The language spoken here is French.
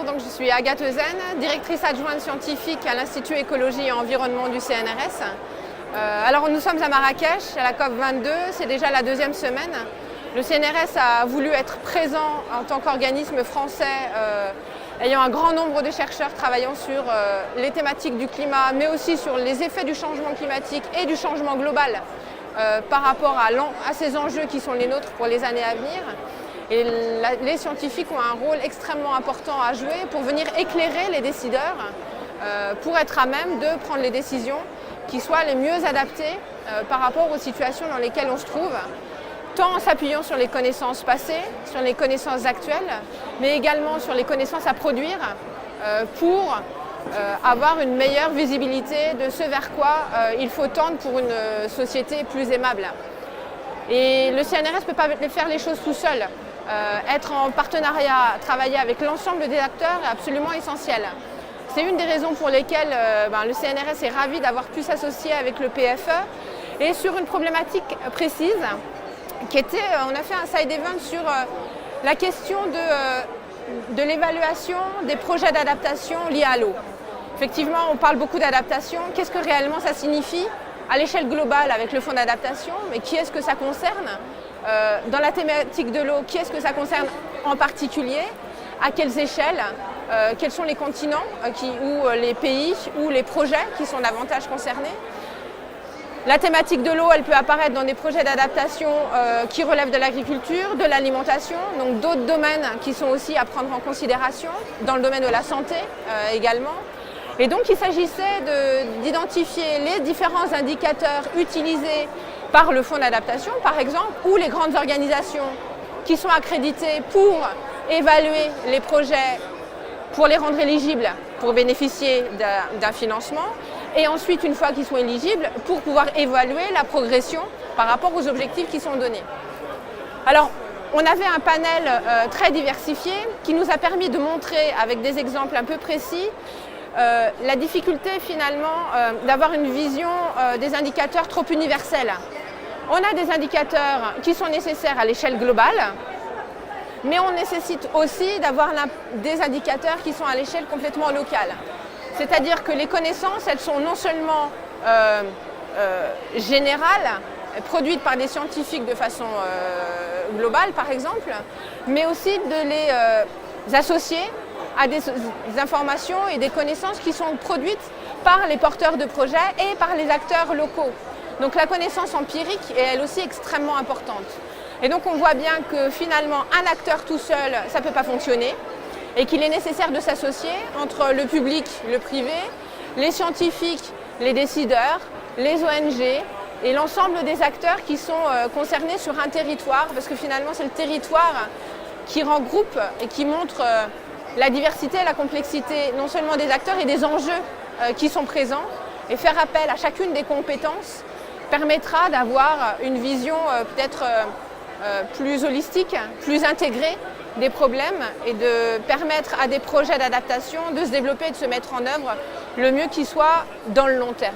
donc je suis Agathe Euzen, directrice adjointe scientifique à l'Institut Écologie et Environnement du CNRS. Alors nous sommes à Marrakech, à la COP22, c'est déjà la deuxième semaine. Le CNRS a voulu être présent en tant qu'organisme français ayant un grand nombre de chercheurs travaillant sur les thématiques du climat, mais aussi sur les effets du changement climatique et du changement global par rapport à ces enjeux qui sont les nôtres pour les années à venir. Et les scientifiques ont un rôle extrêmement important à jouer pour venir éclairer les décideurs, pour être à même de prendre les décisions qui soient les mieux adaptées par rapport aux situations dans lesquelles on se trouve, tant en s'appuyant sur les connaissances passées, sur les connaissances actuelles, mais également sur les connaissances à produire pour avoir une meilleure visibilité de ce vers quoi il faut tendre pour une société plus aimable. Et le CNRS ne peut pas faire les choses tout seul. Être en partenariat, travailler avec l'ensemble des acteurs est absolument essentiel. C'est une des raisons pour lesquelles le CNRS est ravi d'avoir pu s'associer avec le PFE et sur une problématique précise qui était, on a fait un side event sur la question de l'évaluation des projets d'adaptation liés à l'eau. Effectivement, on parle beaucoup d'adaptation. Qu'est-ce que réellement ça signifie à l'échelle globale avec le fonds d'adaptation? Mais qui est-ce que ça concerne? Dans la thématique de l'eau, qui est-ce que ça concerne en particulier? À quelles échelles? Quels sont les continents ou les pays ou les projets qui sont davantage concernés? La thématique de l'eau, elle peut apparaître dans des projets d'adaptation qui relèvent de l'agriculture, de l'alimentation, donc d'autres domaines qui sont aussi à prendre en considération, dans le domaine de la santé également. Et donc il s'agissait d'identifier les différents indicateurs utilisés par le fonds d'adaptation, par exemple, ou les grandes organisations qui sont accréditées pour évaluer les projets, pour les rendre éligibles, pour bénéficier d'un financement, et ensuite, une fois qu'ils sont éligibles, pour pouvoir évaluer la progression par rapport aux objectifs qui sont donnés. Alors, on avait un panel très diversifié qui nous a permis de montrer, avec des exemples un peu précis, la difficulté finalement d'avoir une vision des indicateurs trop universels. On a des indicateurs qui sont nécessaires à l'échelle globale, mais on nécessite aussi d'avoir des indicateurs qui sont à l'échelle complètement locale. C'est-à-dire que les connaissances, elles sont non seulement générales, produites par des scientifiques de façon globale par exemple, mais aussi de les associer à des informations et des connaissances qui sont produites par les porteurs de projets et par les acteurs locaux. Donc la connaissance empirique est elle aussi extrêmement importante. Et donc on voit bien que finalement un acteur tout seul, ça ne peut pas fonctionner et qu'il est nécessaire de s'associer entre le public, le privé, les scientifiques, les décideurs, les ONG et l'ensemble des acteurs qui sont concernés sur un territoire, parce que finalement c'est le territoire qui regroupe et qui montre la diversité et la complexité non seulement des acteurs et des enjeux qui sont présents, et faire appel à chacune des compétences permettra d'avoir une vision peut-être plus holistique, plus intégrée des problèmes et de permettre à des projets d'adaptation de se développer et de se mettre en œuvre le mieux qui soit dans le long terme.